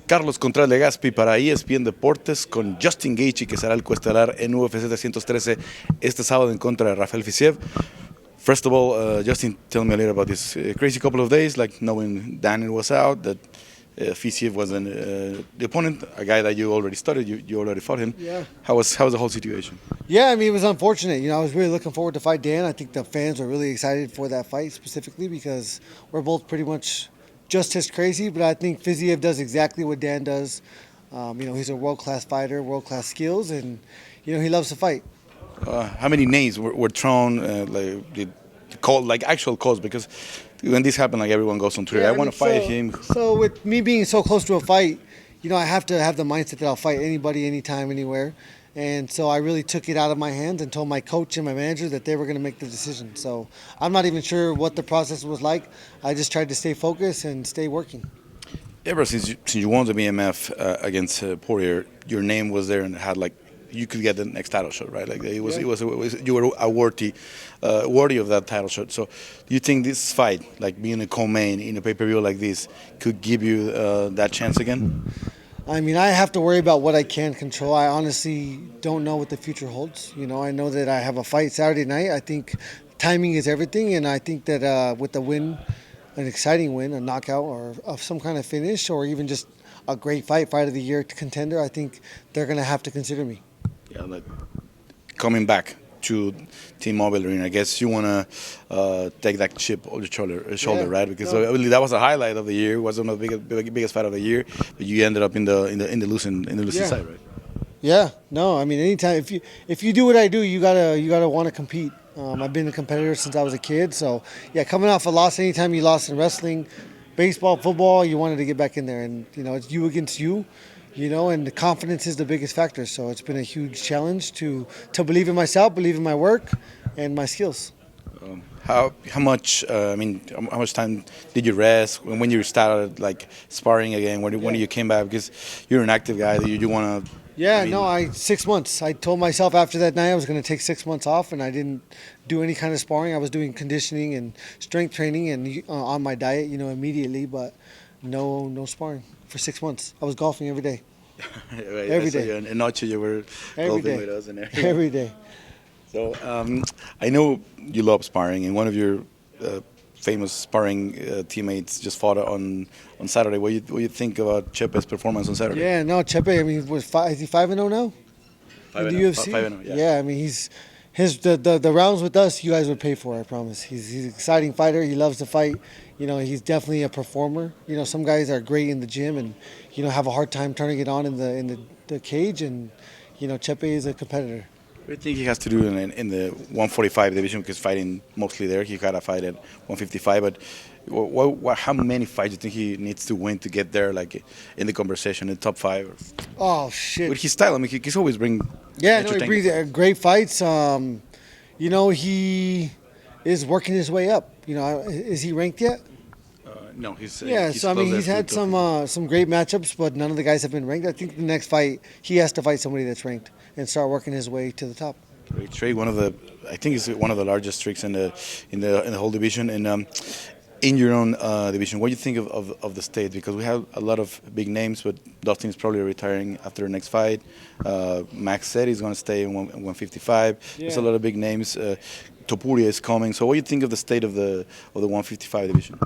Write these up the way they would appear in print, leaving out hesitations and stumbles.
Carlos contra Legaspi para ESPN Deportes con Justin Gaethje, que será el coestelar en UFC 313 este sábado en contra de Rafael Fiziev. First of all, Justin, tell me a little about this crazy couple of days, like knowing Daniel was out, that Fiziev was the opponent, a guy that you already studied, you already fought him. Yeah. How was the whole situation? Yeah, I mean, it was unfortunate. I was really looking forward to fight Dan. I think the fans were really excited for that fight specifically because we're both pretty much just as crazy, but I think Fiziev does exactly what Dan does. He's a world-class fighter, world-class skills, and, he loves to fight. How many names were thrown, like actual calls? Because when this happened, like everyone goes on Twitter, Yeah, I want to fight him. So with me being so close to a fight, I have to have the mindset that I'll fight anybody, anytime, anywhere. And so I really took it out of my hands and told my coach and my manager that they were going to make the decision. So I'm not even sure what the process was like. I just tried to stay focused and stay working. Ever since you won the BMF against Poirier, your name was there and had like you could get the next title shot, right? Like it was you were worthy of that title shot. So do you think this fight, like being a co-main in a pay-per-view like this, could give you that chance again? I mean, I have to worry about what I can control. I honestly don't know what the future holds. I know that I have a fight Saturday night. I think timing is everything, and I think that with the win, an exciting win, a knockout, or of some kind of finish, or even just a great fight of the year contender, I think they're going to have to consider me. Yeah, like coming back to T-Mobile Arena, I guess you want to take that chip on your shoulder, Yeah, right? Because no. that was a highlight of the year. It was one of the biggest fight of the year, but you ended up in the losing Yeah. side, right? Yeah, no, I mean, anytime if you do what I do, you gotta want to compete. I've been a competitor since I was a kid, so yeah, coming off a loss, anytime you lost in wrestling, baseball, football, you wanted to get back in there, and it's you against you. And the confidence is the biggest factor. So it's been a huge challenge to believe in myself, believe in my work, and my skills. How much how much time did you rest when you started like sparring again? When you came back, because you're an active guy, you want to. Yeah, 6 months. I told myself after that night I was going to take 6 months off, and I didn't do any kind of sparring. I was doing conditioning and strength training and on my diet, immediately, but no sparring for 6 months. I was golfing every day. Right, Every I saw day. you in Noche, you were Every golfing day. with us and everything. Every day. So I know you love sparring, and one of your famous sparring teammates just fought on Saturday. What you think about Chepe's performance on Saturday? Yeah, no, Chepe. I mean, is he 5-0 now? In the UFC? 5-0, yeah. Yeah, I mean, the rounds with us, you guys would pay for. I promise. He's an exciting fighter. He loves to fight. He's definitely a performer. Some guys are great in the gym and have a hard time turning it on in the cage. And Chepe is a competitor. What do you think he has to do in the 145 division? Because fighting mostly there, he got a fight at 155. But how many fights do you think he needs to win to get there, like in the conversation, in the top 5? Oh shit! With his style, I mean, he's always bring. Yeah, no, he brings great fights. He is working his way up. Is he ranked yet? No, he's So I mean, he's had some great matchups, but none of the guys have been ranked. I think the next fight he has to fight somebody that's ranked and start working his way to the top. Great streak, I think it's one of the largest streaks in the whole division. And in your own division, what do you think of the state? Because we have a lot of big names, but Dustin is probably retiring after the next fight. Max said he's going to stay in 155. Yeah. There's a lot of big names. Topuria is coming. So what do you think of the state of the 155 division?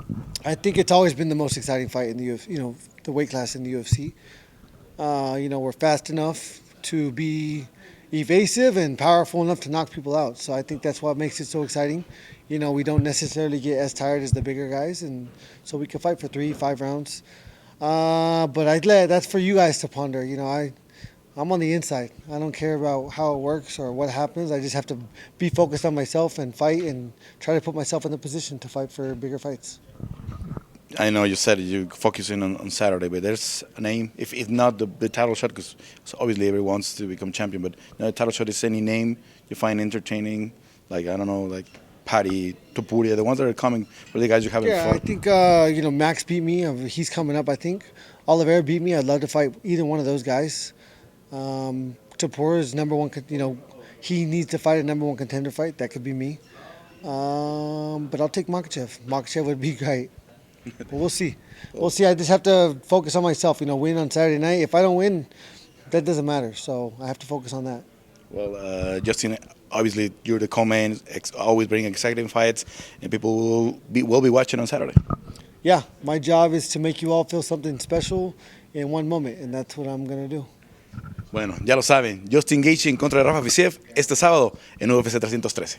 I think it's always been the most exciting fight in the UFC, the weight class in the UFC. We're fast enough to be evasive and powerful enough to knock people out. So I think that's what makes it so exciting. We don't necessarily get as tired as the bigger guys, and so we can fight for 3-5 rounds. But that's for you guys to ponder. I'm on the inside. I don't care about how it works or what happens. I just have to be focused on myself and fight and try to put myself in the position to fight for bigger fights. I know you said you're focusing on Saturday, but there's a name, if not the title shot, because obviously everyone wants to become champion, but the title shot is any name you find entertaining, like, I don't know, like Paddy, Topuria, the ones that are coming, or the guys you haven't fought? I think, Max beat me. He's coming up, I think. Oliveira beat me. I'd love to fight either one of those guys. Topuria is number one, he needs to fight a number one contender fight. That could be me. But I'll take Makhachev. Makhachev would be great. But we'll see. We'll see. I just have to focus on myself. Win on Saturday night. If I don't win, that doesn't matter. So I have to focus on that. Well, Justin, obviously you're the co-main, always bring exciting fights, and people will be watching on Saturday. Yeah, my job is to make you all feel something special in one moment, and that's what I'm going to do. Bueno, ya lo saben, Justin Gaethje en contra de Rafa Fiziev este sábado en UFC 313.